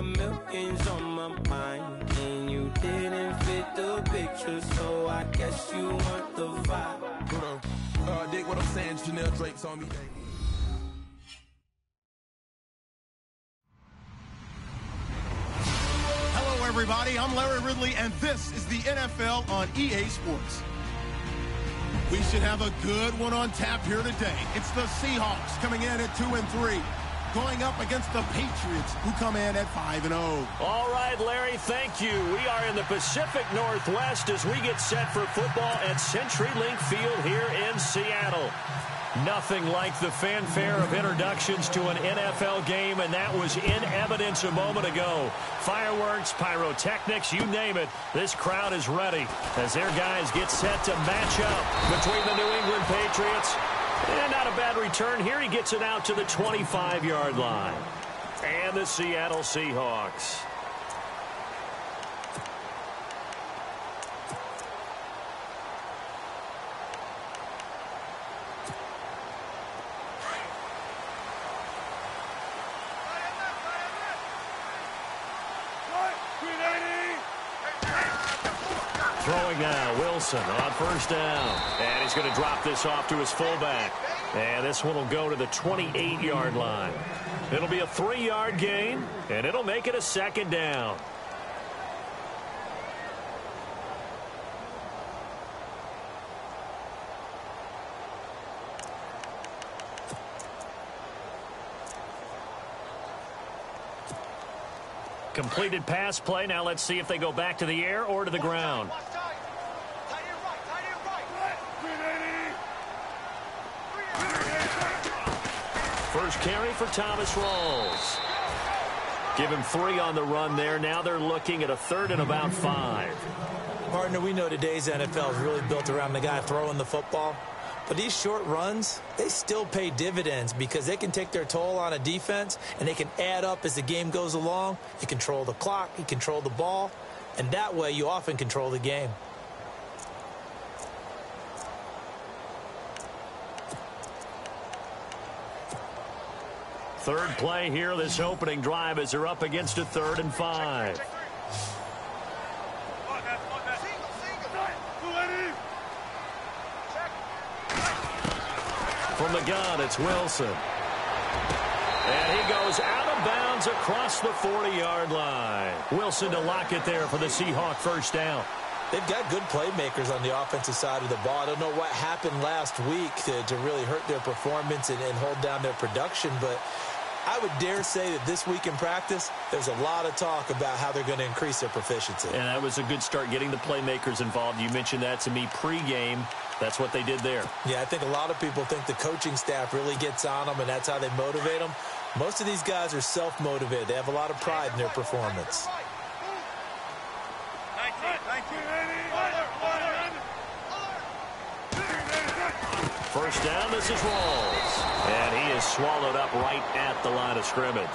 got millions on my mind, and you didn't fit the picture, so I guess you want the vibe. Hold on. Dig what I'm saying, Chanel Drake's on me. Hello, everybody. I'm Larry Ridley, and this is the NFL on EA Sports. We should have a good one on tap here today. It's the Seahawks coming in at 2-3, going up against the Patriots, who come in at 5-0. All right, Larry, thank you. We are in the Pacific Northwest as we get set for football at CenturyLink Field here in Seattle. Nothing like the fanfare of introductions to an NFL game, and that was in evidence a moment ago. Fireworks, pyrotechnics, you name it. This crowd is ready as their guys get set to match up between the New England Patriots. And not a bad return here. He gets it out to the 25-yard line. And the Seattle Seahawks. Throwing now, Wilson on first down. And he's going to drop this off to his fullback. And this one will go to the 28-yard line. It'll be a 3-yard gain, and it'll make it a second down. Completed pass play. Now let's see if they go back to the air or to the ground. First carry for Thomas Rawls. Give him 3 on the run there. Now they're looking at a 3rd and about 5. Partner, we know today's NFL is really built around the guy throwing the football. But these short runs, they still pay dividends because they can take their toll on a defense and they can add up as the game goes along. You control the clock, you control the ball, and that way you often control the game. Third play here, this opening drive as they're up against a 3rd and 5. From the gun, it's Wilson. And he goes out of bounds across the 40-yard line. Wilson to lock it there for the Seahawk first down. They've got good playmakers on the offensive side of the ball. I don't know what happened last week to really hurt their performance and hold down their production, but I would dare say that this week in practice, there's a lot of talk about how they're going to increase their proficiency. And that was a good start, getting the playmakers involved. You mentioned that to me pregame. That's what they did there. Yeah, I think a lot of people think the coaching staff really gets on them, and that's how they motivate them. Most of these guys are self-motivated. They have a lot of pride in their performance. First down, this is Rawls. And he is swallowed up right at the line of scrimmage.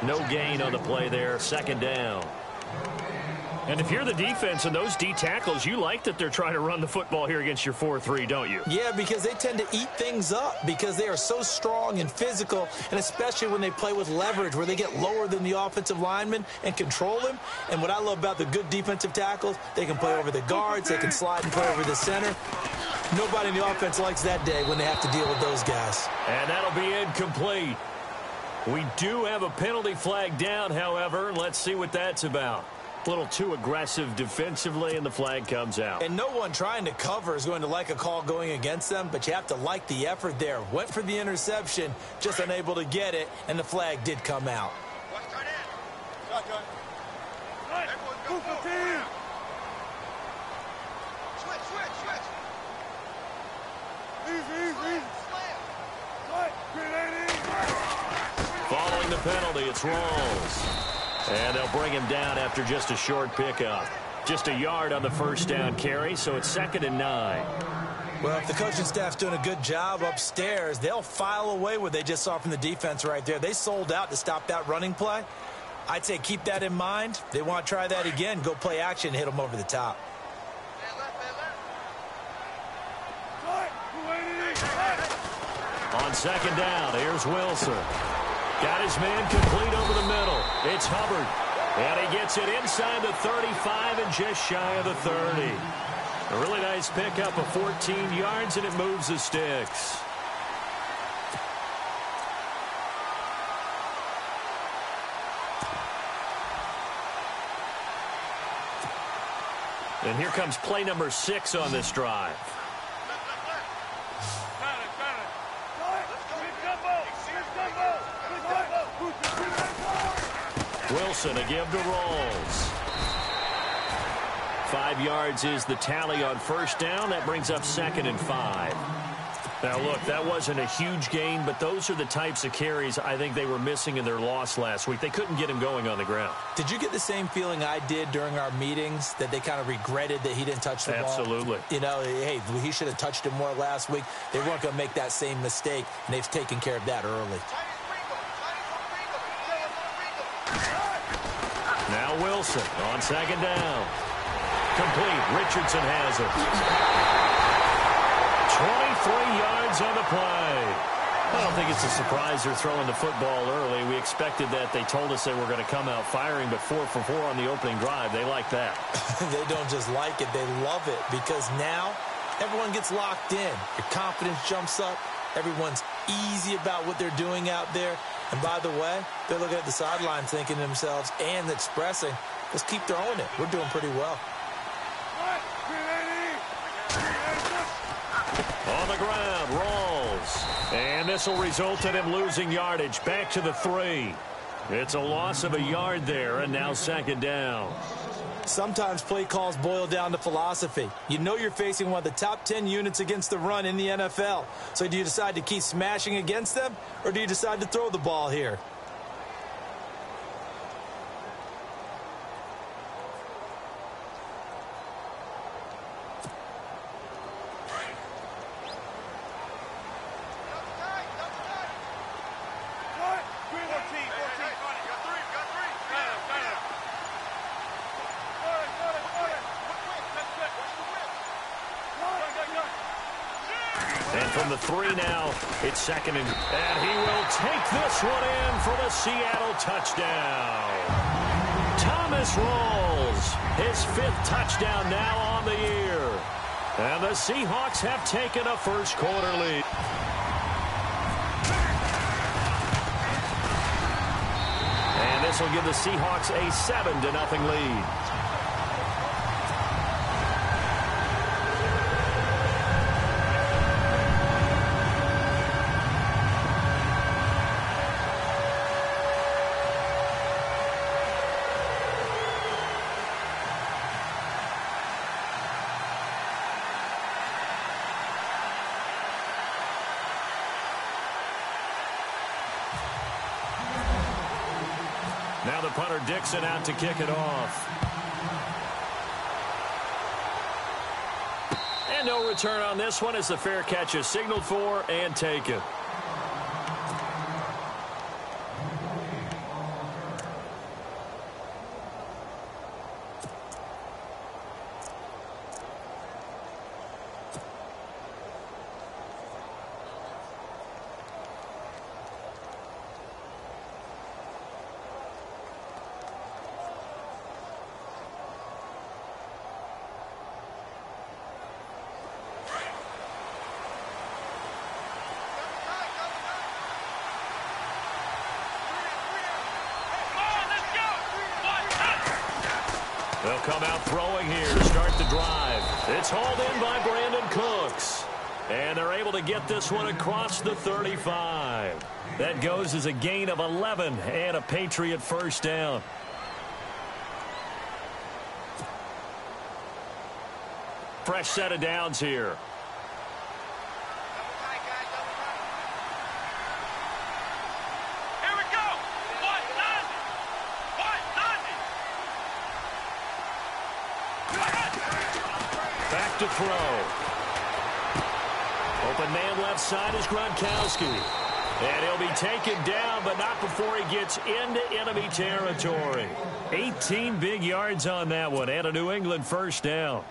No gain on the play there, second down. And if you're the defense and those D tackles, you like that they're trying to run the football here against your 4-3, don't you? Yeah, because they tend to eat things up because they are so strong and physical, and especially when they play with leverage where they get lower than the offensive lineman and control him. And what I love about the good defensive tackles, they can play over the guards, they can slide and play over the center. Nobody in the offense likes that day when they have to deal with those guys. And that'll be incomplete. We do have a penalty flag down, however. Let's see what that's about. A little too aggressive defensively, and the flag comes out. And no one trying to cover is going to like a call going against them, but you have to like the effort there. Went for the interception, just unable to get it, and the flag did come out. Following the penalty, it's Rawls. And they'll bring him down after just a short pickup. Just a yard on the first down carry, so it's 2nd and 9. Well, if the coaching staff's doing a good job upstairs, they'll file away what they just saw from the defense right there. They sold out to stop that running play. I'd say keep that in mind. They want to try that again. Go play action, hit them over the top. On second down, here's Wilson. Got his man complete over the middle. It's Hubbard. And he gets it inside the 35 and just shy of the 30. A really nice pickup of 14 yards, and it moves the sticks. And here comes play number 6 on this drive. Wilson, a give to Rolls. 5 yards is the tally on first down. That brings up 2nd and 5. Now, look, that wasn't a huge gain, but those are the types of carries I think they were missing in their loss last week. They couldn't get him going on the ground. Did you get the same feeling I did during our meetings, that they kind of regretted that he didn't touch the ball? Absolutely. You know, hey, he should have touched it more last week. They weren't going to make that same mistake, and they've taken care of that early. Now Wilson on 2nd down. Complete. Richardson has it. 23 yards on the play. I don't think it's a surprise they're throwing the football early. We expected that. They told us they were going to come out firing, but 4 for 4 on the opening drive. They like that. They don't just like it. They love it, because now everyone gets locked in. Your confidence jumps up. Everyone's easy about what they're doing out there. And by the way, they're looking at the sideline thinking to themselves and expressing, let's keep throwing it. We're doing pretty well. On the ground, Rolls. And this will result in him losing yardage back to the 3. It's a loss of a yard there, and now 2nd down. Sometimes play calls boil down to philosophy. You know you're facing one of the top 10 units against the run in the NFL. So do you decide to keep smashing against them, or do you decide to throw the ball here? From the 3 now, it's 2nd and he will take this one in for the Seattle touchdown. Thomas Rolls, his 5th touchdown now on the year. And the Seahawks have taken a first-quarter lead. And this will give the Seahawks a 7-0 lead. Now the punter Dixon out to kick it off. And no return on this one as the fair catch is signaled for and taken. They'll come out throwing here to start the drive. It's hauled in by Brandon Cooks. And they're able to get this one across the 35. That goes as a gain of 11 and a Patriot first down. Fresh set of downs here. Back to throw. Open man left side is Gronkowski. And he'll be taken down, but not before he gets into enemy territory. 18 big yards on that one, and a New England first down.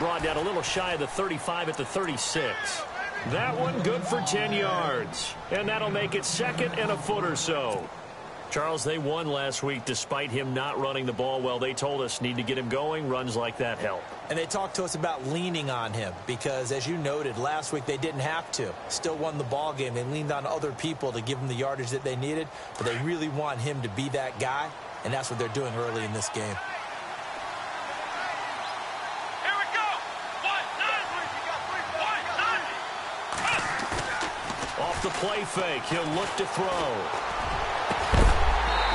brought down a little shy of the 35 at the 36. That one good for 10 yards. And that'll make it 2nd and a foot or so. Charles, they won last week despite him not running the ball well. They told us need to get him going. Runs like that help. And they talked to us about leaning on him because, as you noted, last week they didn't have to. Still won the ball game. They leaned on other people to give them the yardage that they needed, but they really want him to be that guy, and that's what they're doing early in this game. Here we go. Off the play fake, he'll look to throw.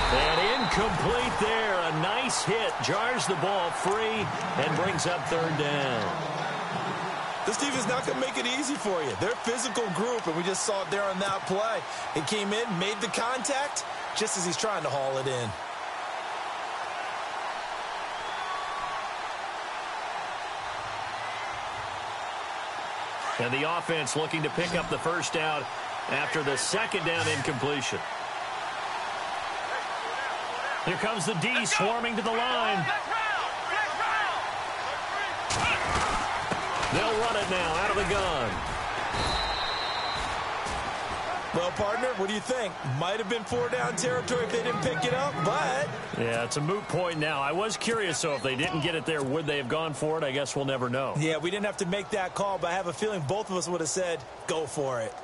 And incomplete there. A nice hit. Jars the ball free and brings up 3rd down. This defense not going to make it easy for you. They're a physical group, and we just saw it there on that play. He came in, made the contact, just as he's trying to haul it in. And the offense looking to pick up the 1st down after the 2nd down incompletion. Here comes the D swarming to the line. They'll run it now out of the gun. Well, partner, what do you think? Might have been 4-down territory if they didn't pick it up, but... Yeah, it's a moot point now. I was curious, so if they didn't get it there, would they have gone for it? I guess we'll never know. Yeah, we didn't have to make that call, but I have a feeling both of us would have said, go for it.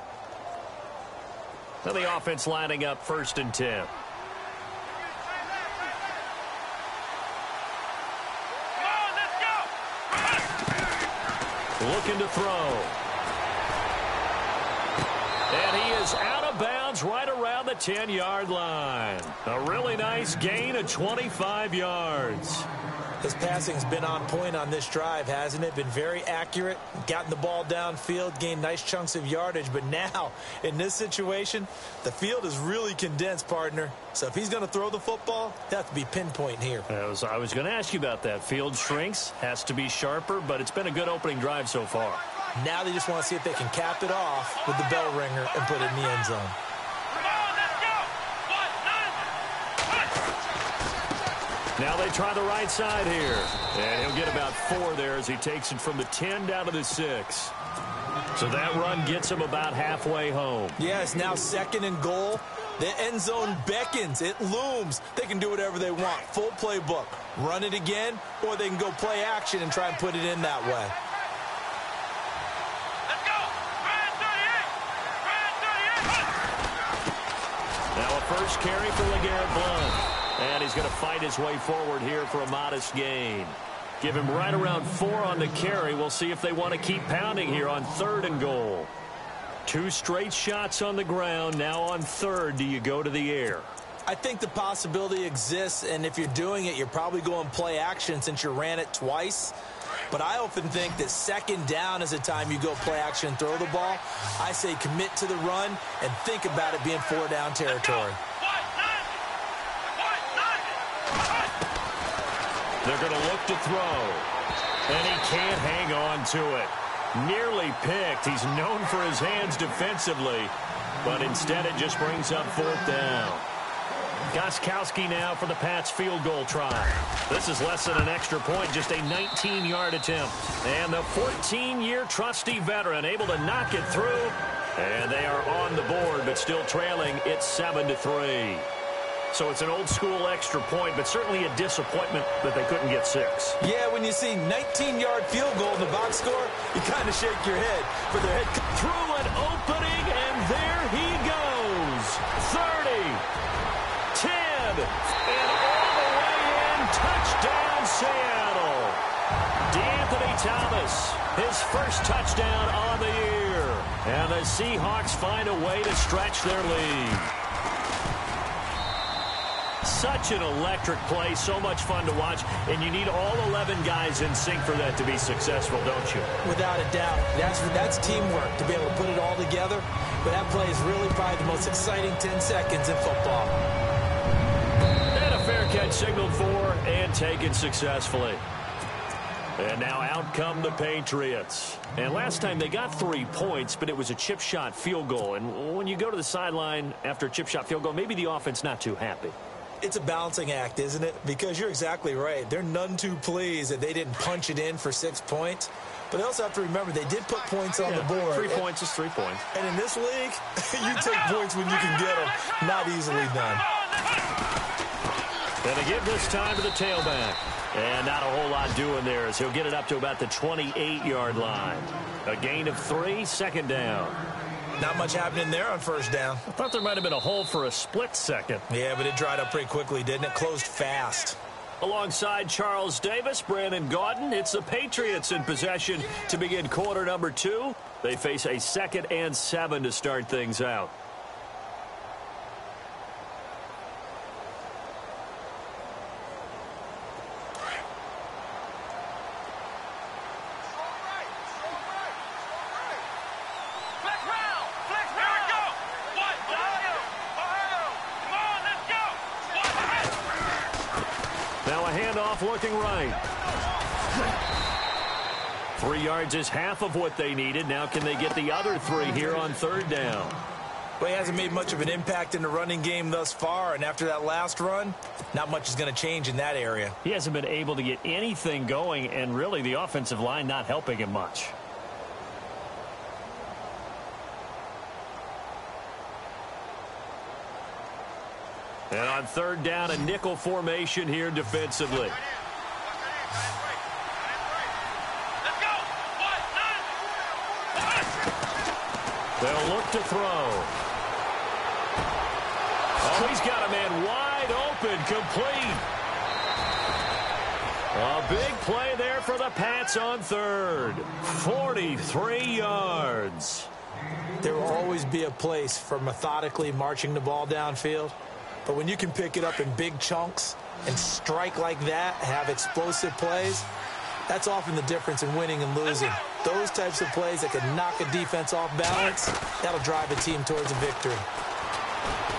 Now the offense lining up 1st and 10. Looking to throw. And he is out of bounds right around the 10-yard line. A really nice gain of 25 yards. His passing's been on point on this drive, hasn't it? Been very accurate, gotten the ball downfield, gained nice chunks of yardage. But now, in this situation, the field is really condensed, partner. So if he's going to throw the football, it has to be pinpoint here. I was going to ask you about that. Field shrinks, has to be sharper, but it's been a good opening drive so far. Now they just want to see if they can cap it off with the bell ringer and put it in the end zone. Now they try the right side here. And he'll get about 4 there as he takes it from the 10 down to the 6. So that run gets him about halfway home. Yes, now 2nd and goal. The end zone beckons. It looms. They can do whatever they want. Full playbook. Run it again, or they can go play action and try and put it in that way. Let's go. Now a first carry for LeGarrette Blount. And he's going to fight his way forward here for a modest gain. Give him right around 4 on the carry. We'll see if they want to keep pounding here on 3rd and goal. 2 straight shots on the ground. Now on 3rd, do you go to the air? I think the possibility exists, and if you're doing it, you're probably going play action since you ran it twice. But I often think that 2nd down is the time you go play action and throw the ball. I say commit to the run and think about it being 4-down territory. They're going to look to throw. And he can't hang on to it. Nearly picked. He's known for his hands defensively. But instead it just brings up 4th down. Gostkowski now for the Pats field goal try. This is less than an extra point, just a 19-yard attempt. And the 14-year trusty veteran able to knock it through. And they are on the board, but still trailing. It's 7-3. So it's an old-school extra point, but certainly a disappointment that they couldn't get 6. Yeah, when you see 19-yard field goal in the box score, you kind of shake your head. For their head through an opening, and there he goes. 30, 10, and all the way in. Touchdown, Seattle. DeAnthony Thomas, his first touchdown on the year. And the Seahawks find a way to stretch their lead. Such an electric play, so much fun to watch, and you need all 11 guys in sync for that to be successful, don't you? Without a doubt. That's teamwork, to be able to put it all together. But that play is really probably the most exciting 10 seconds in football. And a fair catch signaled for and taken successfully. And now out come the Patriots. And last time they got 3 points, but it was a chip shot field goal. And when you go to the sideline after a chip shot field goal, maybe the offense not too happy. It's a balancing act, isn't it? Because you're exactly right. They're none too pleased that they didn't punch it in for 6 points. But they also have to remember they did put points on the board. 3 points is 3 points. And in this league, you take points when you can get them. Not easily done. Going to give this time to the tailback. And not a whole lot doing there as he'll get it up to about the 28-yard line. A gain of 3, second down. Not much happening there on first down. I thought there might have been a hole for a split second. Yeah, but it dried up pretty quickly, didn't it? Closed fast. Alongside Charles Davis, Brandon Gaudin, it's the Patriots in possession to begin quarter number 2. They face a 2nd and 7 to start things out. Looking right. 3 yards is half of what they needed. Now can they get the other 3 here on third down? Well, he hasn't made much of an impact in the running game thus far, and after that last run, not much is going to change in that area. He hasn't been able to get anything going, and really the offensive line not helping him much. And on third down, a nickel formation here defensively. They'll look to throw. Oh, he's got a man wide open, complete. A big play there for the Pats on third. 43 yards. There will always be a place for methodically marching the ball downfield. But when you can pick it up in big chunks and strike like that, have explosive plays, that's often the difference in winning and losing. Those types of plays that can knock a defense off balance, that'll drive a team towards a victory.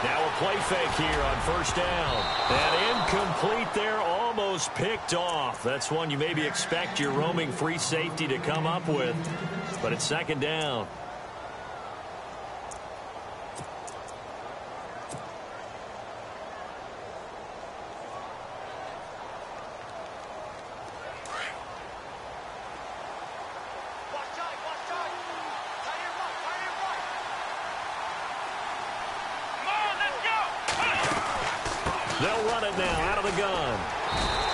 Now a play fake here on first down. And incomplete there, almost picked off. That's one you maybe expect your roaming free safety to come up with. But it's second down. They'll run it now out of the gun.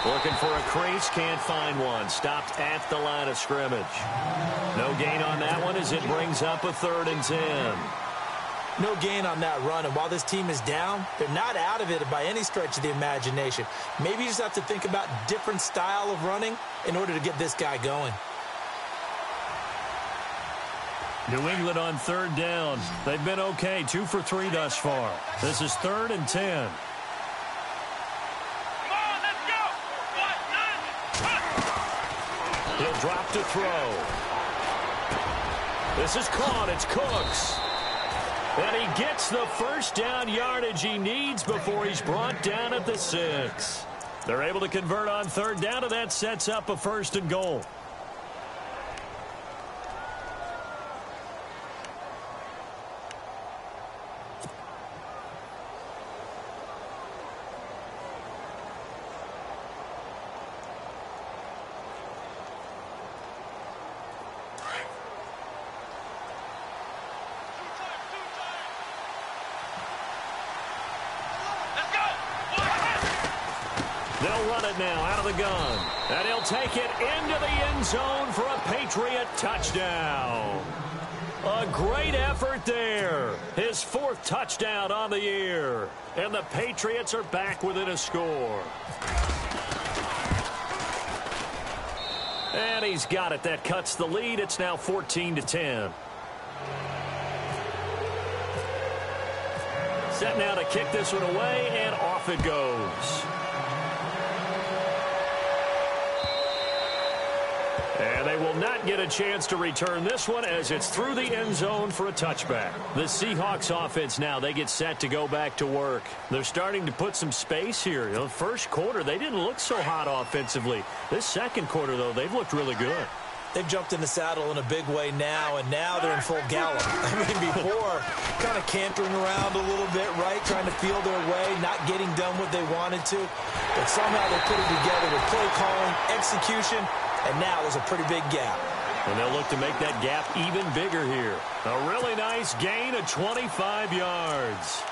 Looking for a crease, can't find one. Stopped at the line of scrimmage. No gain on that one as it brings up a 3rd and 10. No gain on that run, and while this team is down, they're not out of it by any stretch of the imagination. Maybe you just have to think about different style of running in order to get this guy going. New England on third down. They've been okay, 2 for 3 thus far. This is 3rd and 10. He'll drop to throw. This is caught. It's Cooks. And he gets the first down yardage he needs before he's brought down at the 6. They're able to convert on third down, and that sets up a 1st and goal. They'll run it now out of the gun. And he'll take it into the end zone for a Patriot touchdown. A great effort there. His 4th touchdown on the year. And the Patriots are back within a score. And he's got it. That cuts the lead. It's now 14-10. Set now to kick this one away, and off it goes. And they will not get a chance to return this one as it's through the end zone for a touchback. The Seahawks offense now, they get set to go back to work. They're starting to put some space here. You know, the first quarter, they didn't look so hot offensively. This second quarter, though, they've looked really good. They've jumped in the saddle in a big way now, and now they're in full gallop. I mean, before, kind of cantering around a little bit, right, trying to feel their way, not getting done what they wanted to. But somehow they put it together with play calling, execution, and now there's a pretty big gap. And they'll look to make that gap even bigger here. A really nice gain of 25 yards.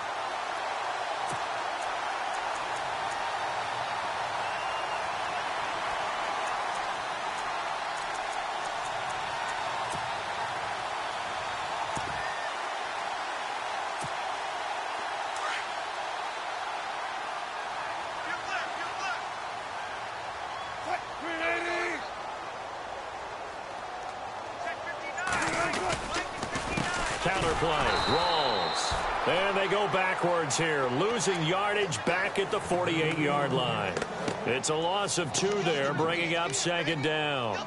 Counterplay, rolls. And they go backwards here, losing yardage back at the 48-yard line. It's a loss of 2 there, bringing up second down.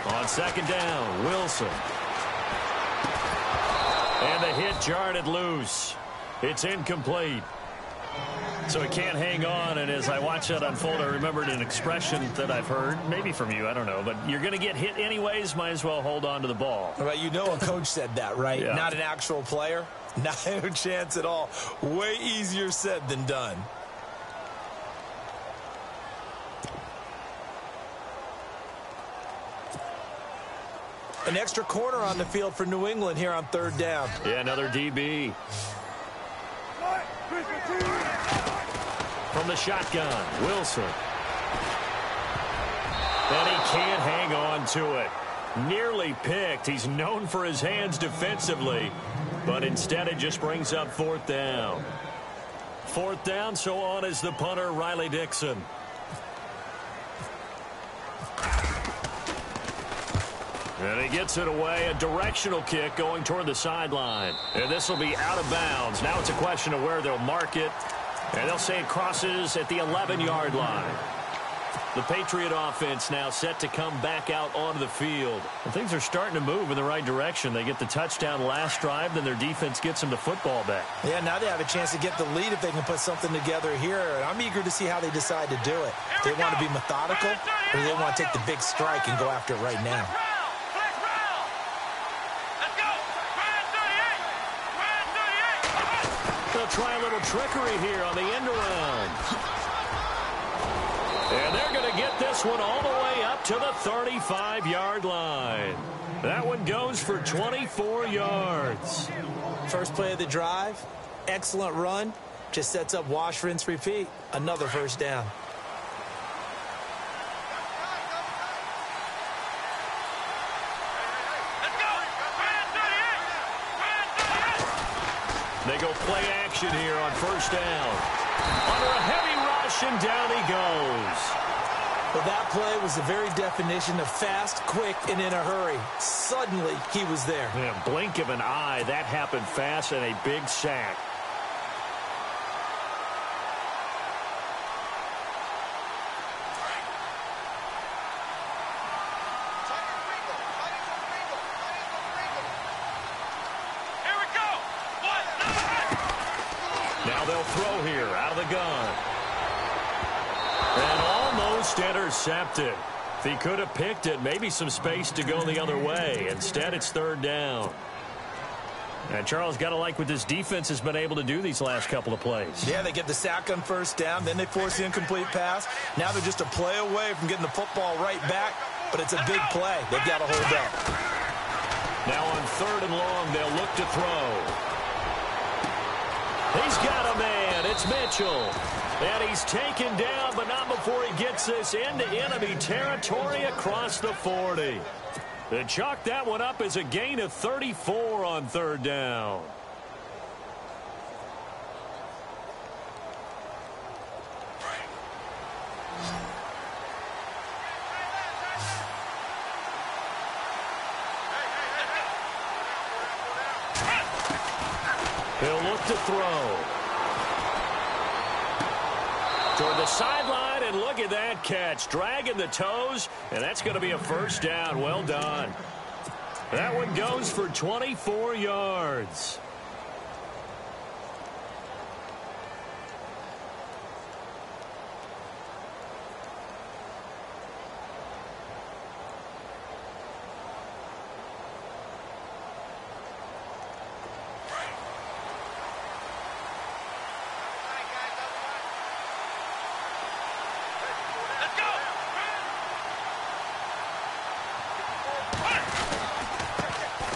On second down, Wilson. And the hit jarred it loose. It's incomplete. So he can't hang on, and as I watch that unfold, I remembered an expression that I've heard, maybe from you, I don't know, but you're going to get hit anyways, might as well hold on to the ball. Right, you know a coach said that, right? Yeah. Not an actual player. Not a chance at all. Way easier said than done. An extra corner on the field for New England here on third down. Yeah, another DB. From the shotgun, Wilson. And he can't hang on to it. Nearly picked. He's known for his hands defensively, but instead it just brings up fourth down. Fourth down, so on is the punter, Riley Dixon. And he gets it away, a directional kick going toward the sideline. And this will be out of bounds. Now it's a question of where they'll mark it. And they'll say it crosses at the 11-yard line. The Patriot offense now set to come back out onto the field. And things are starting to move in the right direction. They get the touchdown last drive, then their defense gets them the football back. Yeah, now they have a chance to get the lead if they can put something together here. And I'm eager to see how they decide to do it. They want to be methodical, or they want to take the big strike and go after it right now. They'll try a little trickery here on the end around. And they're going to get this one all the way up to the 35-yard line. That one goes for 24 yards. First play of the drive, excellent run. Just sets up wash, rinse, repeat. Another first down. They go play action here on first down. Under a heavy rush, and down he goes. Well, that play was the very definition of fast, quick, and in a hurry. Suddenly, he was there. Yeah, blink of an eye, that happened fast, and a big sack. Now they'll throw here out of the gun. And almost intercepted. If he could have picked it, maybe some space to go the other way. Instead, it's third down. And Charles, got to like what this defense has been able to do these last couple of plays. Yeah, they get the sack on first down, then they force the incomplete pass. Now they're just a play away from getting the football right back, but it's a big play. They've got to hold up. Now on third and long, they'll look to throw. He's got a man. It's Mitchell. And he's taken down, but not before he gets this into enemy territory across the 40. They chalk that one up as a gain of 34 on third down. He'll look to throw. Toward the sideline, and look at that catch. Dragging the toes, and that's going to be a first down. Well done. That one goes for 24 yards.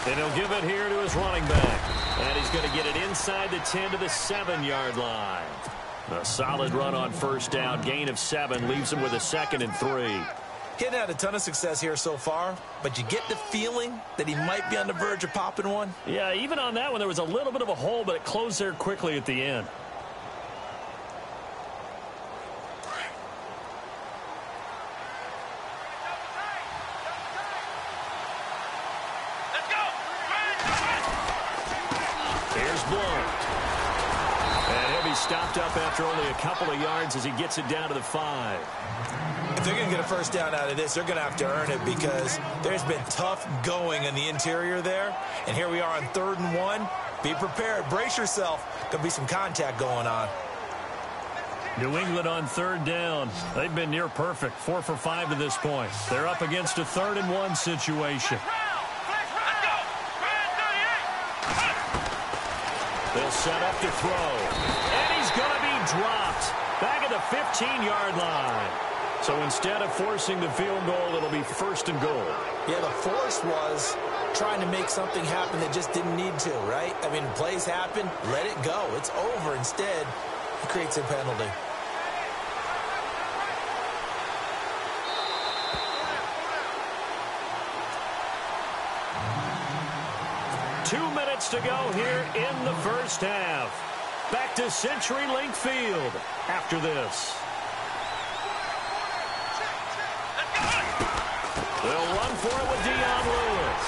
And he'll give it here to his running back. And he's going to get it inside the 10 to the 7-yard line. A solid run on first down. Gain of 7 leaves him with a 2nd and 3. He hadn't had a ton of success here so far, but you get the feeling that he might be on the verge of popping one. Yeah, even on that one, there was a little bit of a hole, but it closed there quickly at the end. Stopped up after only a couple of yards as he gets it down to the 5. If they're going to get a first down out of this, they're going to have to earn it because there's been tough going in the interior there. And here we are on 3rd and 1. Be prepared. Brace yourself. Going to be some contact going on. New England on 3rd down. They've been near perfect. 4 for 5 to this point. They're up against a 3rd and 1 situation. They'll set up to throw. And he's going to be dropped back at the 15-yard line. So instead of forcing the field goal, it'll be 1st and goal. Yeah, the force was trying to make something happen that just didn't need to, right? I mean, plays happen, let it go. It's over. Instead, it creates a penalty. To go here in the first half. Back to CenturyLink Field after this. They'll run for it with Dion Lewis.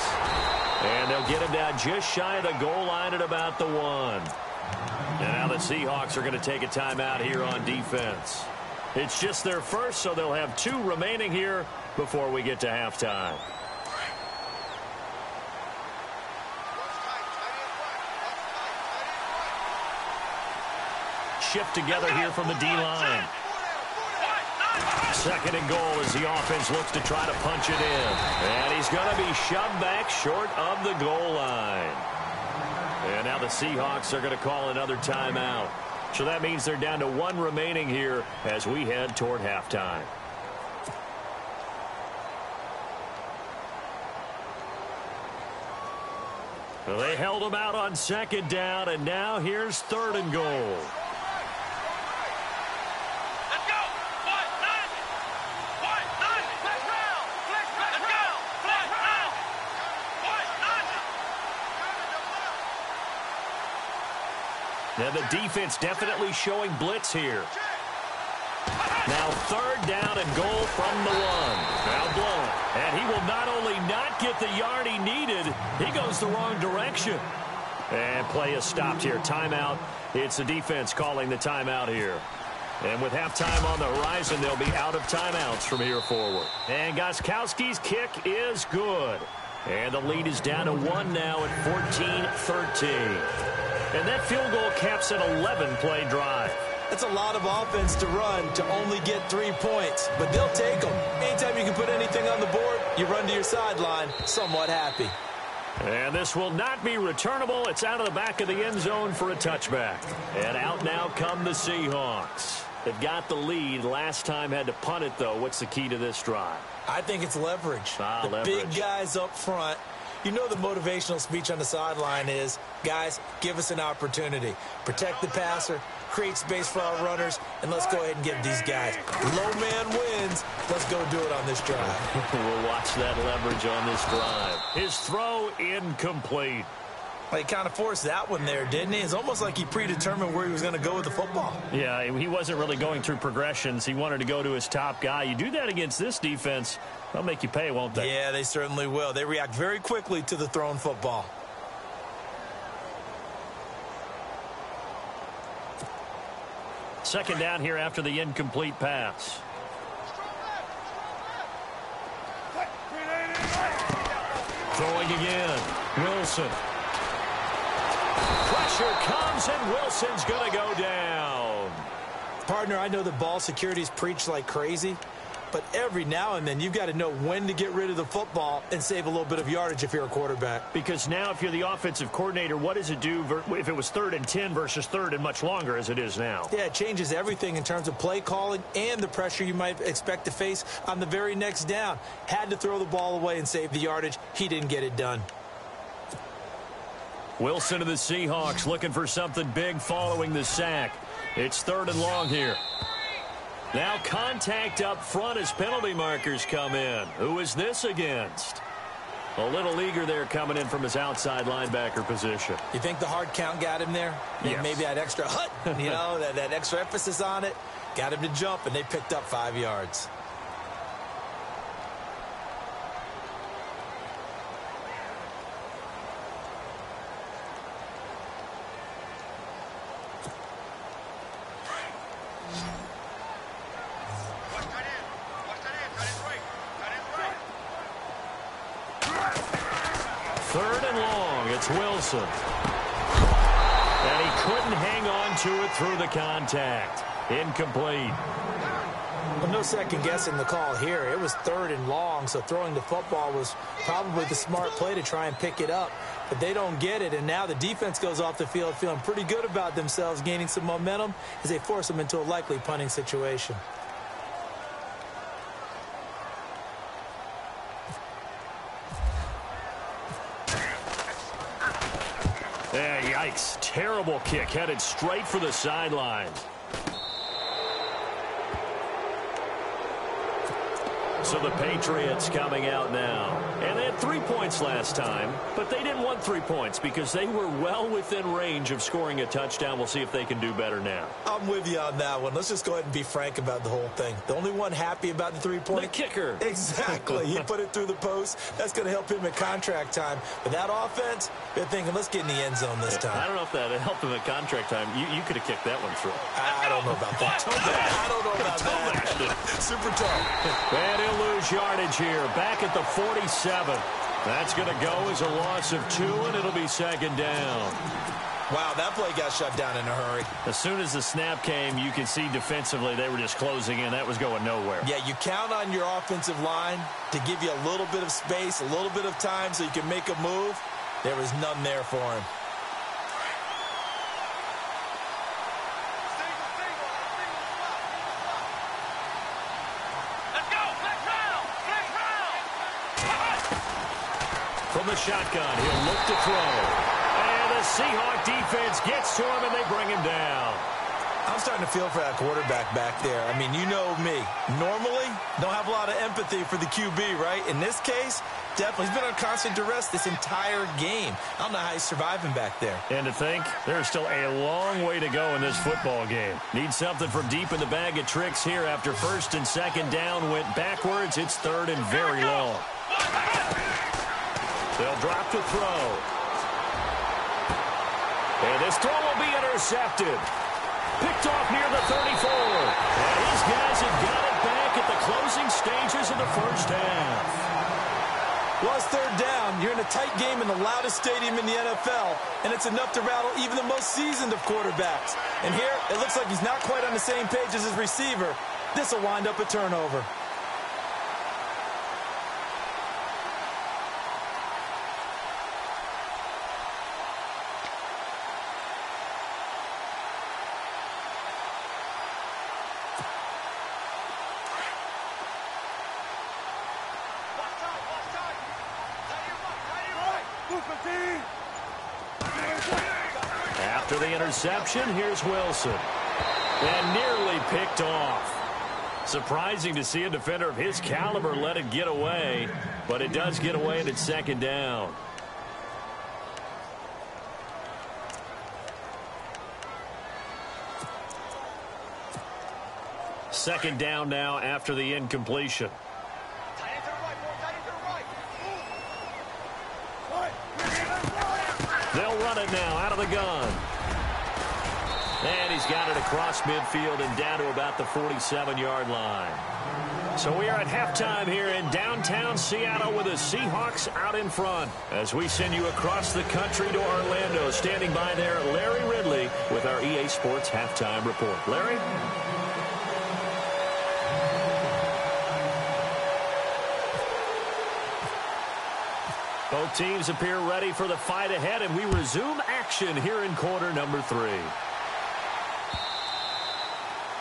And they'll get him down just shy of the goal line at about the 1. And now the Seahawks are going to take a timeout here on defense. It's just their first, so they'll have 2 remaining here before we get to halftime. Shift together here from the D-line. 2nd and goal as the offense looks to try to punch it in. And he's going to be shoved back short of the goal line. And now the Seahawks are going to call another timeout. So that means they're down to 1 remaining here as we head toward halftime. Well, they held him out on 2nd down, and now here's 3rd and goal. Now the defense definitely showing blitz here. Now 3rd down and goal from the 1. Now blown. And he will not only not get the yard he needed, he goes the wrong direction. And play is stopped here. Timeout. It's the defense calling the timeout here. And with halftime on the horizon, they'll be out of timeouts from here forward. And Gostkowski's kick is good. And the lead is down to 1 now at 14-13. And that field goal caps an 11-play drive. That's a lot of offense to run to only get 3 points, but they'll take them. Anytime you can put anything on the board, you run to your sideline somewhat happy. And this will not be returnable. It's out of the back of the end zone for a touchback. And out now come the Seahawks. They've got the lead. Last time had to punt it, though. What's the key to this drive? I think it's leverage. Leverage. Big guys up front. You know the motivational speech on the sideline is, guys, give us an opportunity. Protect the passer, create space for our runners, and let's go ahead and give these guys. Low man wins. Let's go do it on this drive. We'll watch that leverage on this drive. His throw incomplete. Well, he kind of forced that one there, didn't he? It's almost like he predetermined where he was going to go with the football. Yeah, he wasn't really going through progressions. He wanted to go to his top guy. You do that against this defense, they'll make you pay, won't they? Yeah, they certainly will. They react very quickly to the thrown football. Second down here after the incomplete pass. Throwing again. Wilson. Pressure comes, and Wilson's going to go down. Partner, I know the ball security is preached like crazy, but every now and then you've got to know when to get rid of the football and save a little bit of yardage if you're a quarterback. Because now if you're the offensive coordinator, what does it do if it was 3rd and 10 versus 3rd and much longer as it is now? Yeah, it changes everything in terms of play calling and the pressure you might expect to face on the very next down. Had to throw the ball away and save the yardage. He didn't get it done. Wilson of the Seahawks looking for something big following the sack. It's 3rd and long here. Now contact up front as penalty markers come in. Who is this against? A little eager there coming in from his outside linebacker position. You think the hard count got him there? Yes. Maybe that extra hut, you know, that extra emphasis on it. Got him to jump, and they picked up 5 yards. Wilson. And he couldn't hang on to it through the contact. Incomplete. Well, no second guessing the call here. It was 3rd and long, so throwing the football was probably the smart play to try and pick it up. But they don't get it, and now the defense goes off the field feeling pretty good about themselves, gaining some momentum as they force them into a likely punting situation. Yikes. Terrible kick headed straight for the sideline. So the Patriots coming out now. And they had 3 points last time, but they didn't want 3 points because they were well within range of scoring a touchdown. We'll see if they can do better now. I'm with you on that one. Let's just go ahead and be frank about the whole thing. The only one happy about the 3-point. The kicker. Exactly. He put it through the post. That's going to help him at contract time. But that offense, they're thinking, let's get in the end zone this time. I don't know if that helped him at contract time. You could have kicked that one through. I don't know about that. I don't know about that. Super tough. And he'll lose yardage here. Back at the 47. That's going to go as a loss of 2, and it'll be 2nd down. Wow, that play got shut down in a hurry. As soon as the snap came, you could see defensively they were just closing in. That was going nowhere. Yeah, you count on your offensive line to give you a little bit of space, a little bit of time so you can make a move. There was none there for him. From the shotgun, he'll look to throw. And the Seahawk defense gets to him, and they bring him down. I'm starting to feel for that quarterback back there. I mean, you know me. Normally, don't have a lot of empathy for the QB, right? In this case, definitely. He's been on constant duress this entire game. I don't know how he's surviving back there. And to think, there's still a long way to go in this football game. Need something from deep in the bag of tricks here after 1st and 2nd down went backwards. It's 3rd and very long. They'll drop to throw. And this throw will be intercepted. Picked off near the 34. And these guys have got it back at the closing stages of the first half. Well, it's 3rd down. You're in a tight game in the loudest stadium in the NFL, and it's enough to rattle even the most seasoned of quarterbacks. And here, it looks like he's not quite on the same page as his receiver. This will wind up a turnover. After the interception, here's Wilson. And nearly picked off. Surprising to see a defender of his caliber let it get away, but it does get away, and it's 2nd down. Second down now after the incompletion. They'll run it now out of the gun. And he's got it across midfield and down to about the 47-yard line. So we are at halftime here in downtown Seattle with the Seahawks out in front. As we send you across the country to Orlando, standing by there, Larry Ridley with our EA Sports Halftime Report. Larry? Both teams appear ready for the fight ahead, and we resume action here in quarter number 3.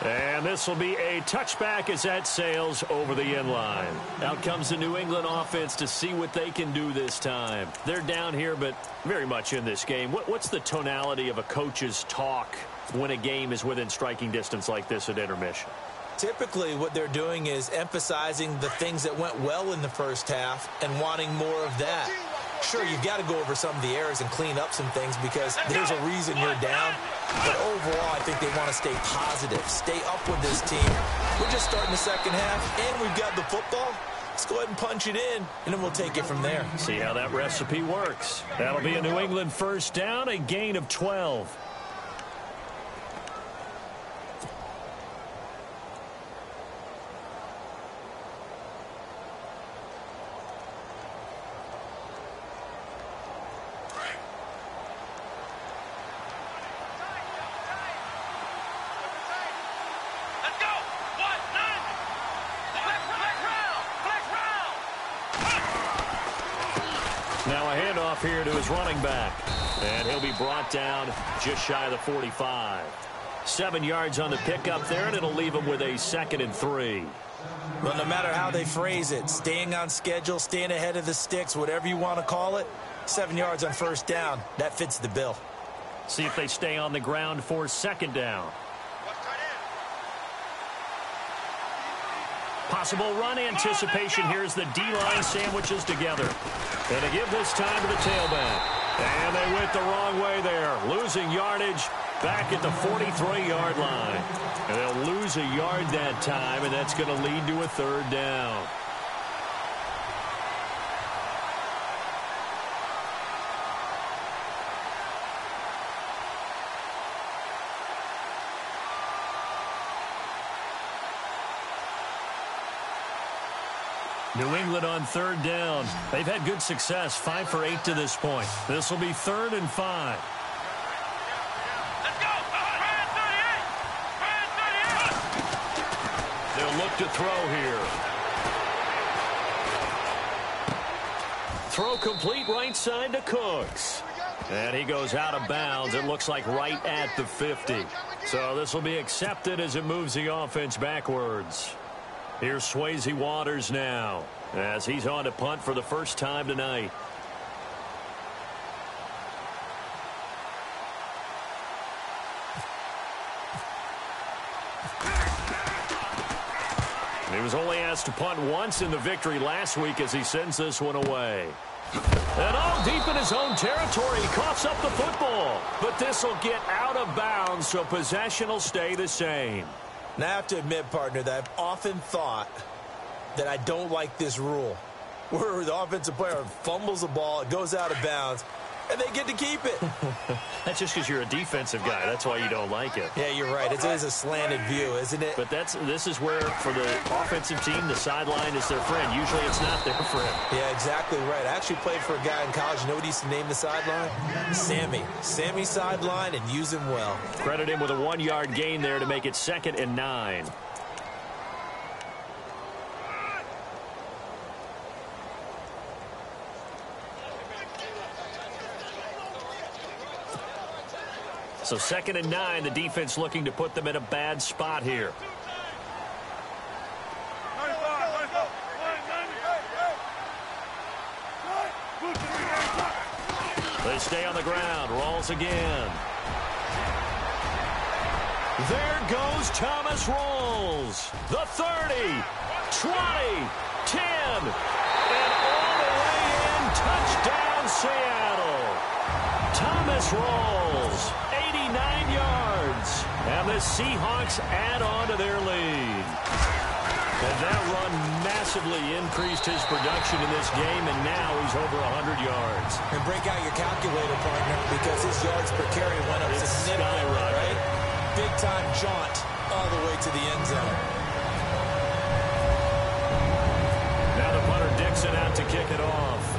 And this will be a touchback as that sails over the end line. Out comes the New England offense to see what they can do this time. They're down here, but very much in this game. What's the tonality of a coach's talk when a game is within striking distance like this at intermission? Typically, what they're doing is emphasizing the things that went well in the first half and wanting more of that. Sure, you've got to go over some of the errors and clean up some things because there's a reason you're down. But overall, I think they want to stay positive, stay up with this team. We're just starting the second half, and we've got the football. Let's go ahead and punch it in, and then we'll take it from there. See how that recipe works. That'll be a New England first down, a gain of 12. Now a handoff here to his running back. And he'll be brought down just shy of the 45. 7 yards on the pickup there, and it'll leave him with a 2nd and 3. Well, no matter how they phrase it, staying on schedule, staying ahead of the sticks, whatever you want to call it, 7 yards on first down, that fits the bill. See if they stay on the ground for 2nd down. Possible run anticipation here as the D-line sandwiches together. And to give this time to the tailback. And they went the wrong way there, losing yardage back at the 43-yard line. And they'll lose a yard that time, and that's going to lead to a 3rd down. New England on 3rd down. They've had good success, 5 for 8 to this point. This will be 3rd and 5. Let's go! Brand 38! They'll look to throw here. Throw complete right side to Cooks. And he goes out of bounds. It looks like right at the 50. So this will be accepted as it moves the offense backwards. Here's Swayze Waters now as he's on to punt for the first time tonight. He was only asked to punt once in the victory last week as he sends this one away. And all deep in his own territory, he coughs up the football. But this will get out of bounds, so possession will stay the same. Now, I have to admit, partner, that I've often thought that I don't like this rule, where the offensive player fumbles the ball, it goes out of bounds, and they get to keep it. That's just because you're a defensive guy. That's why you don't like it. Yeah, you're right. It is a slanted view, isn't it? But this is where, for the offensive team, the sideline is their friend. Usually it's not their friend. Yeah, exactly right. I actually played for a guy in college. You know what he used to name the sideline? Sammy. Sammy sideline, and use him well. Credit him with a 1-yard gain there to make it 2nd and 9. So 2nd and 9, the defense looking to put them in a bad spot here. They stay on the ground. Rawls again. There goes Thomas Rawls. The 30, 20, 10, and all the way in. Touchdown, Seattle. Thomas Rawls, 89 yards. And the Seahawks add on to their lead. And that run massively increased his production in this game, and now he's over 100 yards. And break out your calculator, partner, because his yards per carry went up significantly, right? big-time jaunt all the way to the end zone. Now the punter Dixon out to kick it off.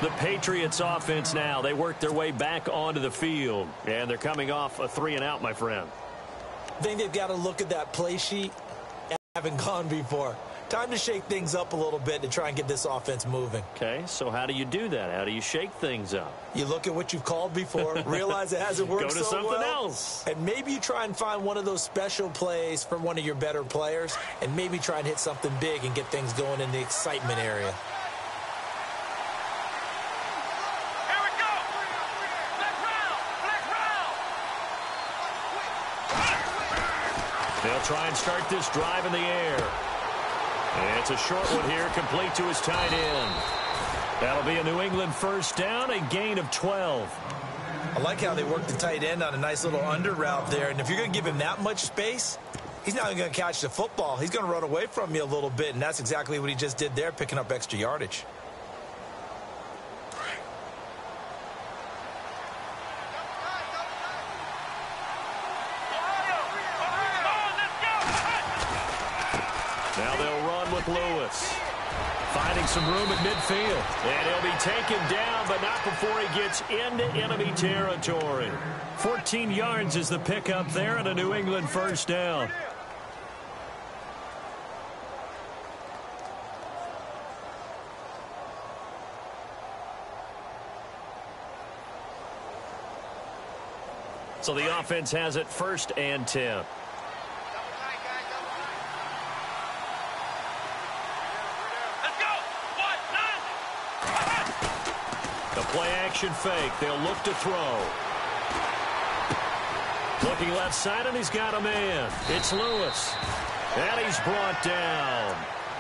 The Patriots offense now. They work their way back onto the field. And they're coming off a 3-and-out, my friend. I think they've got to look at that play sheet and haven't gone before. Time to shake things up a little bit to try and get this offense moving. Okay, so how do you do that? How do you shake things up? You look at what you've called before, realize it hasn't worked so well. Go to something else. And maybe you try and find one of those special plays from one of your better players, and maybe try and hit something big and get things going in the excitement area. They'll try and start this drive in the air. And it's a short one here, complete to his tight end. That'll be a New England first down, a gain of 12. I like how they work the tight end on a nice little under route there. And if you're going to give him that much space, he's not going to catch the football. He's going to run away from you a little bit, and that's exactly what he just did there, picking up extra yardage. Now they'll run with Lewis. Finding some room at midfield. And he'll be taken down, but not before he gets into enemy territory. 14 yards is the pickup there and a New England first down. So the offense has it 1st and 10. Play action fake. They'll look to throw. Looking left side, and he's got a man. It's Lewis. And he's brought down.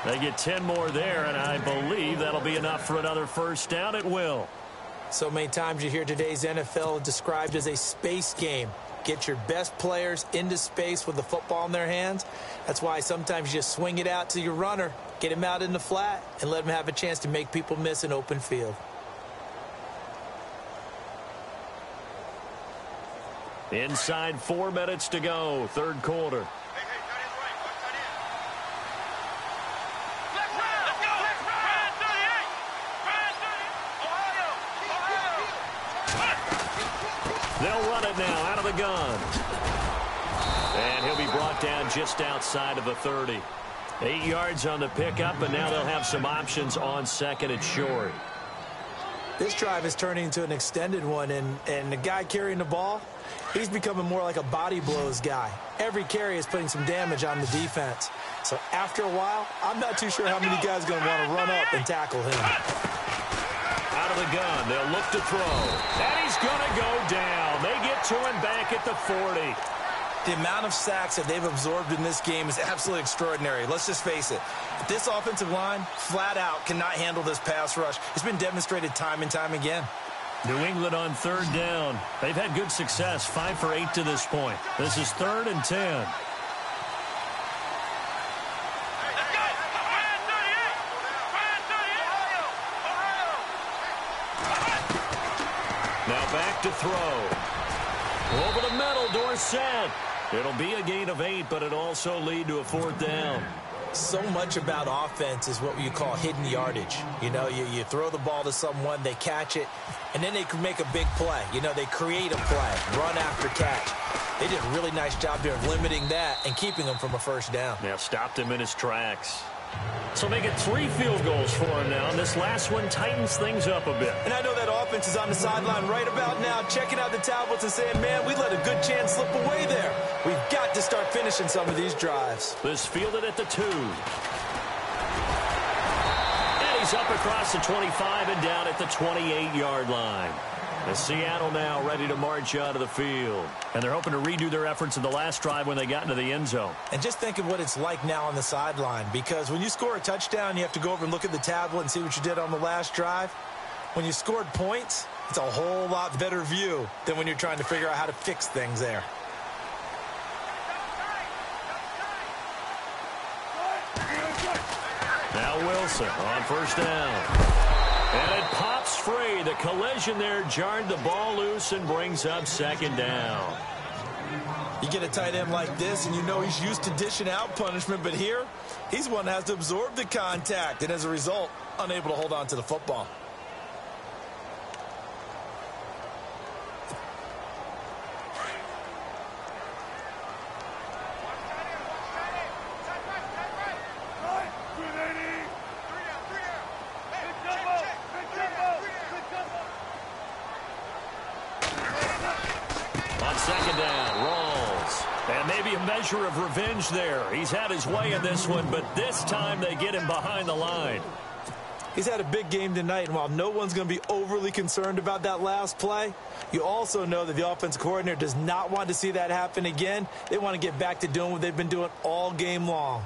They get 10 more there, and I believe that'll be enough for another first down. It will. So many times you hear today's NFL described as a space game. Get your best players into space with the football in their hands. That's why sometimes you just swing it out to your runner, get him out in the flat, and let him have a chance to make people miss an open field. Inside 4 minutes to go, 3rd quarter. They'll run it now out of the gun. And he'll be brought down just outside of the 30. 8 yards on the pickup, and now they'll have some options on 2nd and short. This drive is turning into an extended one, and the guy carrying the ball, he's becoming more like a body blows guy. Every carry is putting some damage on the defense. So after a while, I'm not too sure how many guys are going to want to run up and tackle him. Out of the gun, they'll look to throw. And he's going to go down. They get to him back at the 40. The amount of sacks that they've absorbed in this game is absolutely extraordinary. Let's just face it. This offensive line, flat out, cannot handle this pass rush. It's been demonstrated time and time again. New England on 3rd down. They've had good success, 5 for 8 to this point. This is 3rd and 10. Now back to throw. Over the middle, Dorsett. It'll be a gain of 8, but it'll also lead to a 4th down. So much about offense is what you call hidden yardage. You know, you throw the ball to someone, they catch it, and then they can make a big play. You know, they create a play, run after catch. They did a really nice job there of limiting that and keeping him from a first down. Yeah, stopped him in his tracks. So they get 3 field goals for him now, and this last one tightens things up a bit. And I know that offense is on the sideline right about now, checking out the tablets and saying, man, we let a good chance slip away there. We've got to start finishing some of these drives. This fielded at the 2. And he's up across the 25 and down at the 28-yard line. And Seattle now ready to march out of the field. And they're hoping to redo their efforts in the last drive when they got into the end zone. And just think of what it's like now on the sideline, because when you score a touchdown, you have to go over and look at the tablet and see what you did on the last drive. When you scored points, it's a whole lot better view than when you're trying to figure out how to fix things there. Now Wilson on 1st down. And it pops free. The collision there jarred the ball loose and brings up second down. You get a tight end like this, and you know he's used to dishing out punishment, but here, he's one that has to absorb the contact, and as a result, unable to hold on to the football. Second down, rolls. And maybe a measure of revenge there. He's had his way in this one, but this time they get him behind the line. He's had a big game tonight, and while no one's going to be overly concerned about that last play, you also know that the offensive coordinator does not want to see that happen again. They want to get back to doing what they've been doing all game long.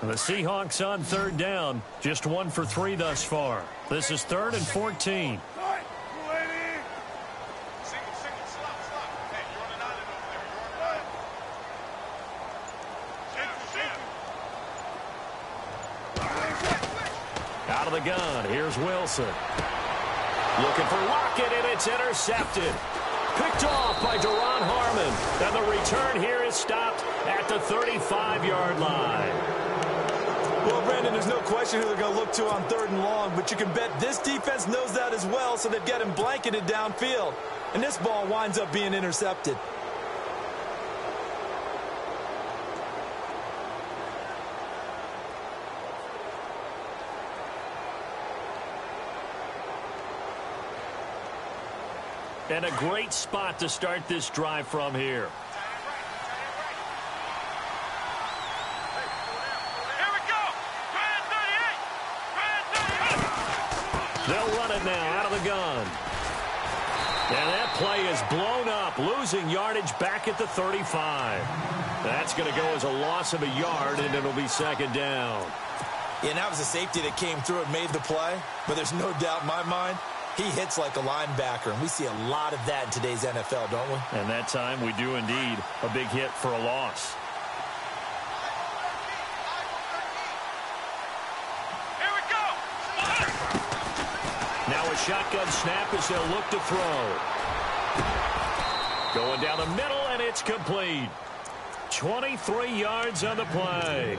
The Seahawks on third down, just 1 for 3 thus far. This is 3rd and 14. Out of the gun, here's Wilson. Looking for Lockett, and it's intercepted. Picked off by Deron Harmon. And the return here is stopped at the 35-yard line. Well, Brandon, there's no question who they're going to look to on 3rd and long, but you can bet this defense knows that as well, so they've got him blanketed downfield. And this ball winds up being intercepted. And a great spot to start this drive from here. They'll run it now out of the gun. And that play is blown up, losing yardage back at the 35. That's going to go as a loss of a yard, and it'll be second down. Yeah, and that was a safety that came through and made the play. But there's no doubt in my mind, he hits like a linebacker. And we see a lot of that in today's NFL, don't we? And that time we do indeed. A big hit for a loss. Now a shotgun snap as they'll look to throw. Going down the middle, and it's complete. 23 yards on the play.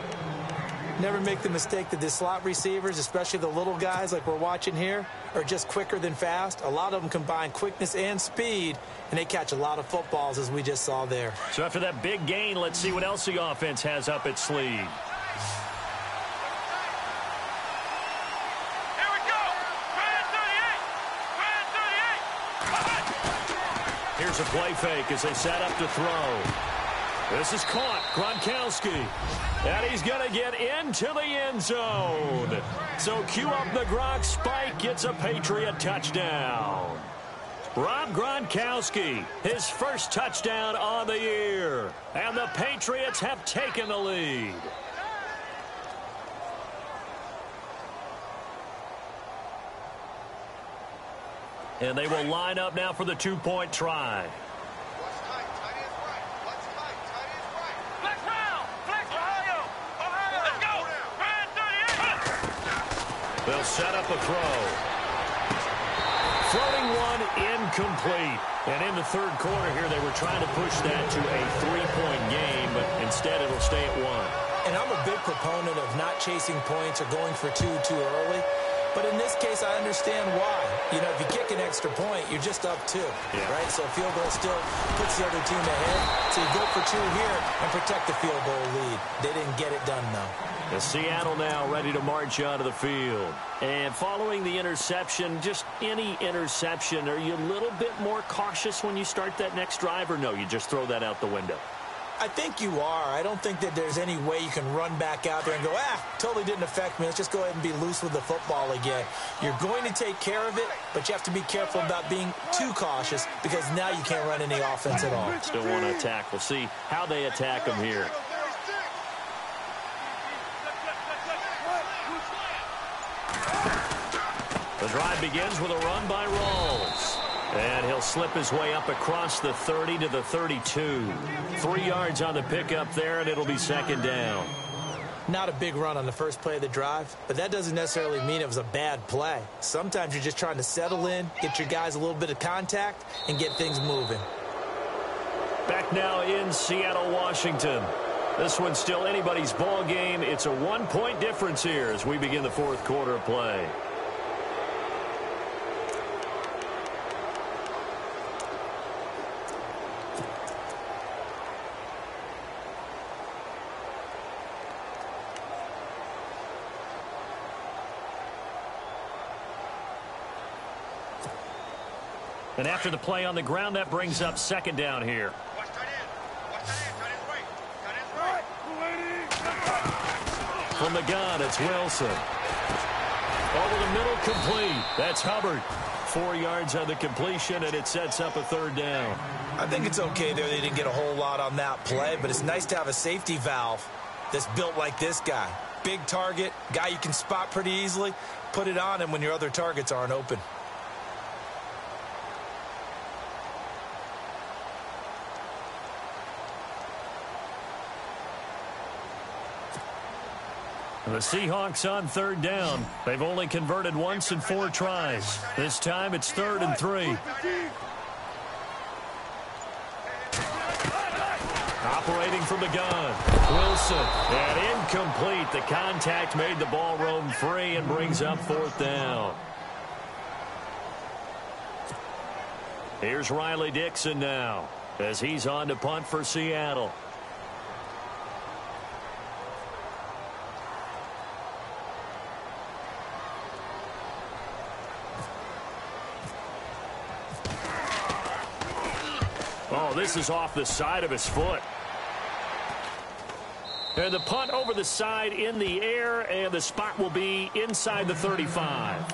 Never make the mistake that the slot receivers, especially the little guys like we're watching here, are just quicker than fast. A lot of them combine quickness and speed, and they catch a lot of footballs, as we just saw there. So after that big gain, let's see what else the offense has up its sleeve. Here's a play fake as they set up to throw. This is caught. Gronkowski. And he's going to get into the end zone. So cue up the Gronk spike. Gets a Patriot touchdown. Rob Gronkowski, his first touchdown on the year. And the Patriots have taken the lead. And they will line up now for the two-point try. They'll set up a throw. Floating one, incomplete. And in the third quarter here, they were trying to push that to a three-point game, but instead it'll stay at one. And I'm a big proponent of not chasing points or going for two too early. But in this case, I understand why. You know, if you kick an extra point, you're just up 2, right? So a field goal still puts the other team ahead. So you go for 2 here and protect the field goal lead. They didn't get it done, though. The Seattle now ready to march onto the field. And following the interception, just any interception, are you a little bit more cautious when you start that next drive, or no, you just throw that out the window? I think you are. I don't think that there's any way you can run back out there and go, totally didn't affect me. Let's just go ahead and be loose with the football again. You're going to take care of it, but you have to be careful about being too cautious because now you can't run any offense at all. Still want to attack. We'll see how they attack them here. The drive begins with a run by Rawls. And he'll slip his way up across the 30 to the 32. 3 yards on the pickup there, and it'll be second down. Not a big run on the first play of the drive, but that doesn't necessarily mean it was a bad play. Sometimes you're just trying to settle in, get your guys a little bit of contact, and get things moving. Back now in Seattle, Washington. This one's still anybody's ball game. It's a 1-point difference here as we begin the fourth quarter of play. And after the play on the ground, that brings up second down here. Watch tight end. Watch tight end. Tight end's right. Tight end's right. From the gun, it's Wilson. Over the middle, complete. That's Hubbard. 4 yards on the completion, and it sets up a third down. I think it's okay there. They didn't get a whole lot on that play, but it's nice to have a safety valve that's built like this guy. Big target, guy you can spot pretty easily. Put it on him when your other targets aren't open. The Seahawks on third down. They've only converted once in 4 tries. This time it's 3rd and 3. Operating from the gun, Wilson. And incomplete. The contact made the ball roam free and brings up 4th down. Here's Riley Dixon now as he's on to punt for Seattle. Oh, this is off the side of his foot. And the punt over the side in the air, and the spot will be inside the 35.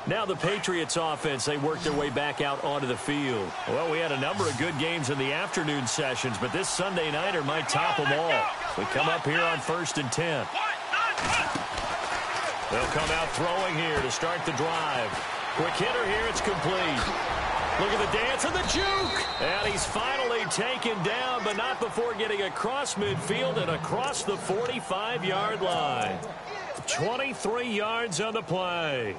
Now the Patriots offense, they work their way back out onto the field. Well, we had a number of good games in the afternoon sessions, but this Sunday nighter might top them all. We come up here on 1st and 10. They'll come out throwing here to start the drive. Quick hitter here, it's complete. Look at the dance and the juke. And he's finally taken down, but not before getting across midfield and across the 45-yard line. 23 yards on the play.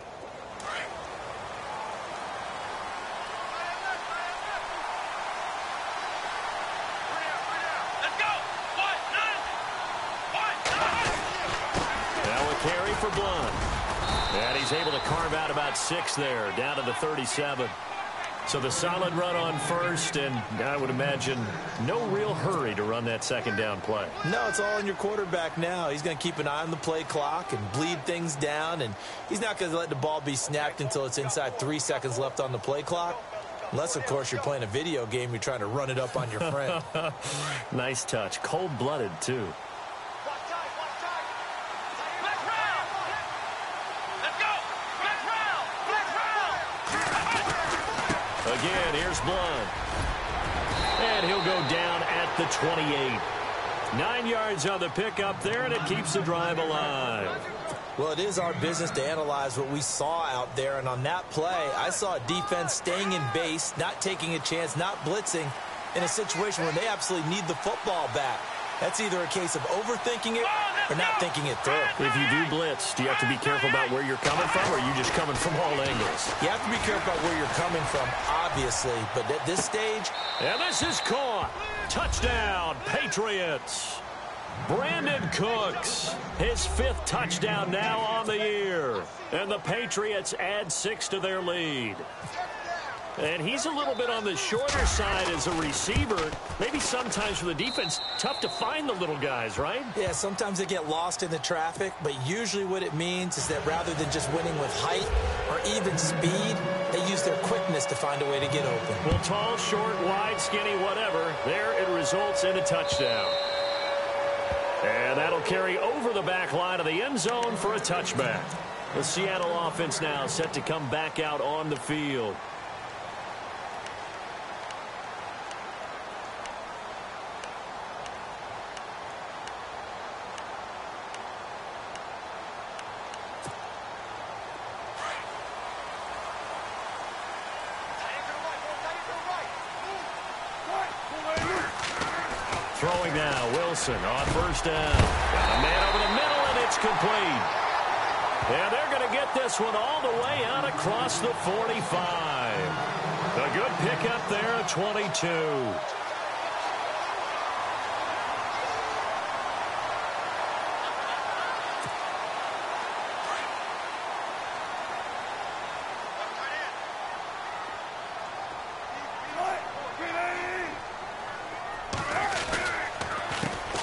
Carry for Blunt. And he's able to carve out about 6 there, down to the 37. So the solid run on first, and I would imagine no real hurry to run that second down play. No, it's all in your quarterback now. He's going to keep an eye on the play clock and bleed things down, and he's not going to let the ball be snapped until it's inside 3 seconds left on the play clock. Unless, of course, you're playing a video game, you're trying to run it up on your friend. Nice touch. Cold-blooded, too. Again, here's Blunt. And he'll go down at the 28. 9 yards on the pickup there, and it keeps the drive alive. Well, it is our business to analyze what we saw out there, and on that play, I saw a defense staying in base, not taking a chance, not blitzing, in a situation where they absolutely need the football back. That's either a case of overthinking it or not thinking it through. If you do blitz, do you have to be careful about where you're coming from, or are you just coming from all angles? You have to be careful about where you're coming from, obviously, but at this stage... And this is caught. Touchdown, Patriots. Brandon Cooks, his 5th touchdown now on the year. And the Patriots add 6 to their lead. And he's a little bit on the shorter side as a receiver. Maybe sometimes for the defense, tough to find the little guys, right? Yeah, sometimes they get lost in the traffic, but usually what it means is that rather than just winning with height or even speed, they use their quickness to find a way to get open. Well, tall, short, wide, skinny, whatever, there it results in a touchdown. And that'll carry over the back line of the end zone for a touchback. The Seattle offense now set to come back out on the field. Throwing now, Wilson on first down. Got a man over the middle, and it's complete. And they're going to get this one all the way out across the 45. A good pickup there at 22.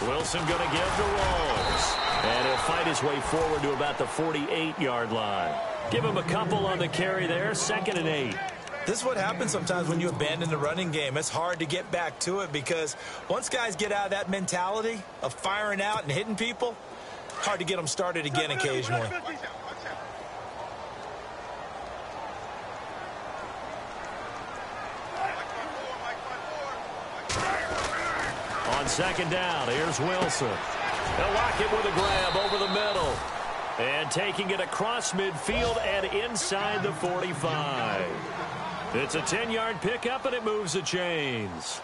Wilson going to give to Rawls. And he'll fight his way forward to about the 48-yard line. Give him a couple on the carry there, 2nd and 8. This is what happens sometimes when you abandon the running game. It's hard to get back to it because once guys get out of that mentality of firing out and hitting people, hard to get them started again occasionally. On 2nd down, here's Wilson. They'll lock it with a grab over the middle. And taking it across midfield and inside the 45. It's a 10-yard pickup, and it moves the chains.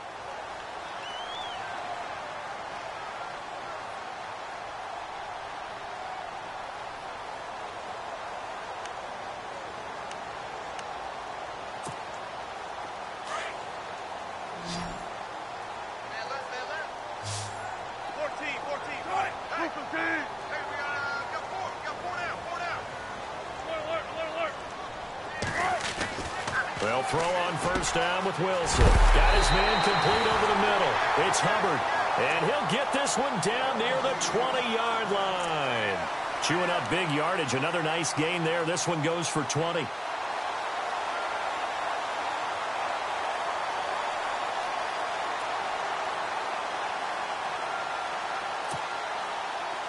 They'll throw on first down with Wilson. Got his man complete over the middle. It's Hubbard. And he'll get this one down near the 20-yard line. Chewing up big yardage. Another nice gain there. This one goes for 20.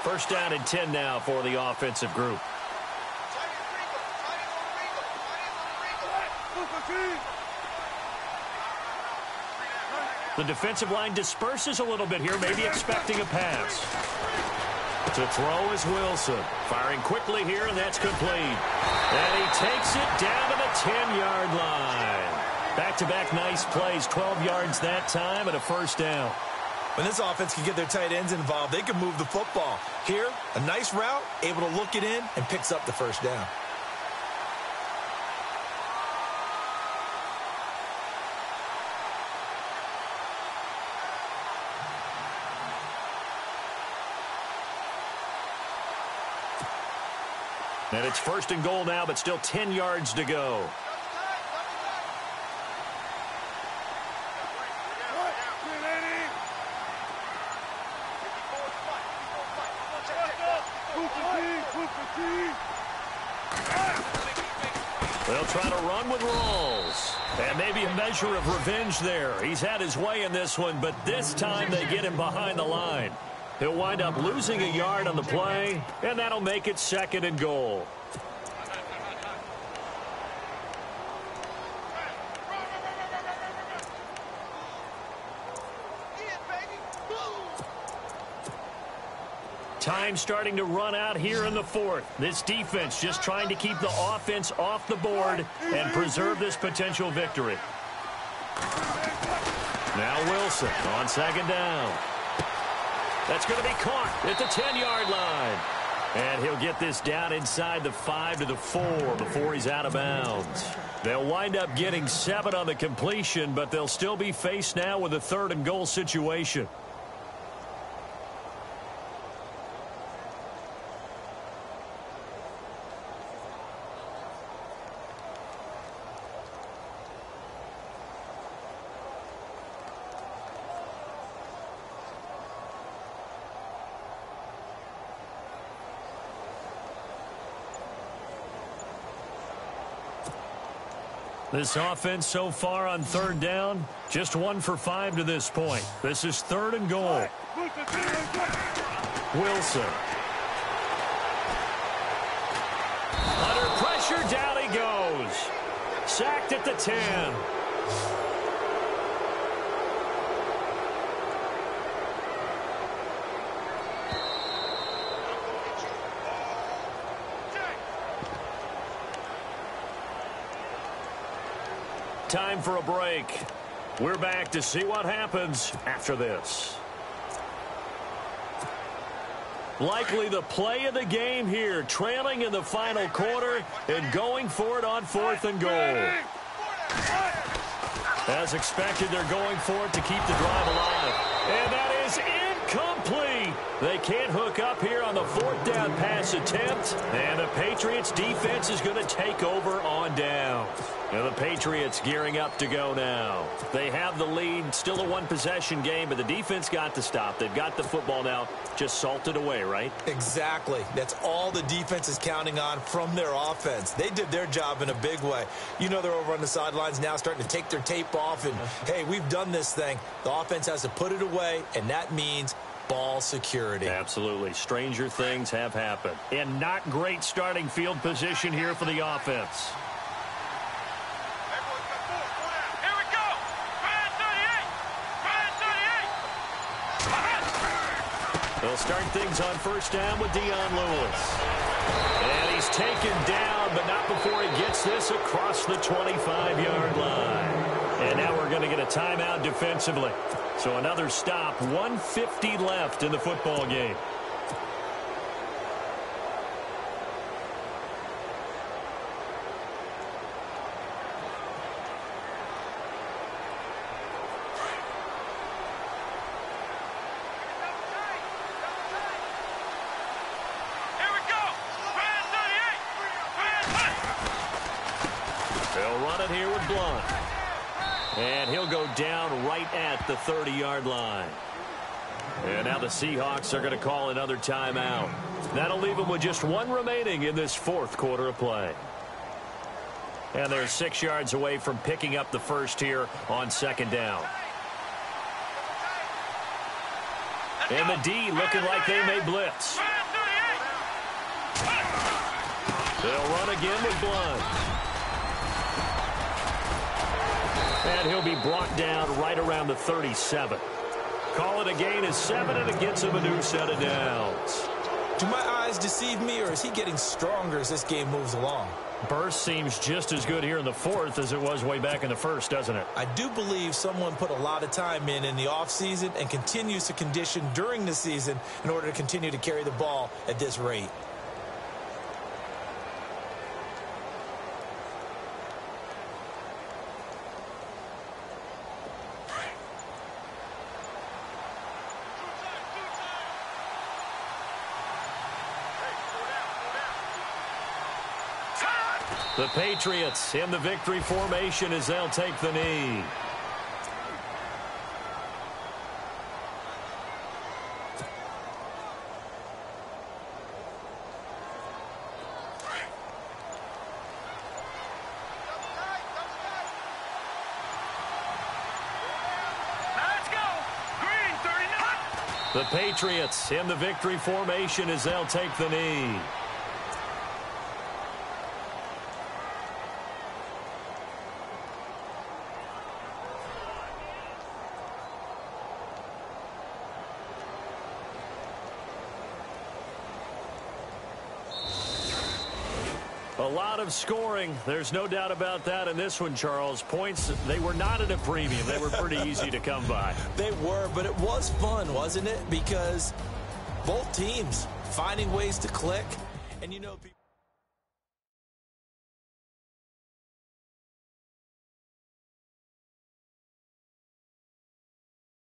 First down and 10 now for the offensive group. The defensive line disperses a little bit here, maybe expecting a pass. To throw is Wilson. Firing quickly here, and that's complete. And he takes it down to the 10-yard line. Back-to-back nice plays, 12 yards that time, and a first down. When this offense can get their tight ends involved, they can move the football. Here, a nice route, able to look it in, and picks up the first down. And it's 1st and goal now, but still 10 yards to go. They'll try to run with Rawls. And maybe a measure of revenge there. He's had his way in this one, but this time they get him behind the line. He'll wind up losing a yard on the play, and that'll make it 2nd and goal. Time starting to run out here in the 4th. This defense just trying to keep the offense off the board and preserve this potential victory. Now Wilson on 2nd down. That's going to be caught at the 10-yard line. And he'll get this down inside the 5 to the 4 before he's out of bounds. They'll wind up getting 7 on the completion, but they'll still be faced now with a 3rd and goal situation. This offense so far on 3rd down, just 1 for 5 to this point. This is 3rd and goal. Wilson. sacked at the 10. Time for a break. We're back to see what happens after this. Likely the play of the game here, trailing in the final quarter and going for it on 4th and goal. As expected, they're going for it to keep the drive alive. And that is incomplete. They can't hook up here on the 4th down pass attempt. And the Patriots defense is going to take over on down. And the Patriots gearing up to go now. They have the lead, still a one-possession game, but the defense got to stop. They've got the football now, just salted away, right? Exactly. That's all the defense is counting on from their offense. They did their job in a big way. You know they're over on the sidelines now starting to take their tape off and, hey, we've done this thing. The offense has to put it away, and that means ball security. Absolutely. Stranger things have happened. And not great starting field position here for the offense. They'll start things on 1st down with Dion Lewis. And he's taken down, but not before he gets this across the 25-yard line. And now we're going to get a timeout defensively. So another stop, 1:50 left in the football game. Here with Blunt. And he'll go down right at the 30-yard line. And now the Seahawks are going to call another timeout. That'll leave them with just one remaining in this 4th quarter of play. And they're 6 yards away from picking up the first here on 2nd down. And the D looking like they may blitz. They'll run again with Blunt. And he'll be brought down right around the 37. Call it a gain of 7, and it gets him a new set of downs. Do my eyes deceive me, or is he getting stronger as this game moves along? Burst seems just as good here in the 4th as it was way back in the 1st, doesn't it? I do believe someone put a lot of time in the offseason and continues to condition during the season in order to continue to carry the ball at this rate. The Patriots in the victory formation as they'll take the knee. The Patriots in the victory formation as they'll take the knee. A lot of scoring. There's no doubt about that in this one, Charles. Points, they were not at a premium. They were pretty easy to come by. They were, but it was fun, wasn't it? Because both teams finding ways to click. And you know, people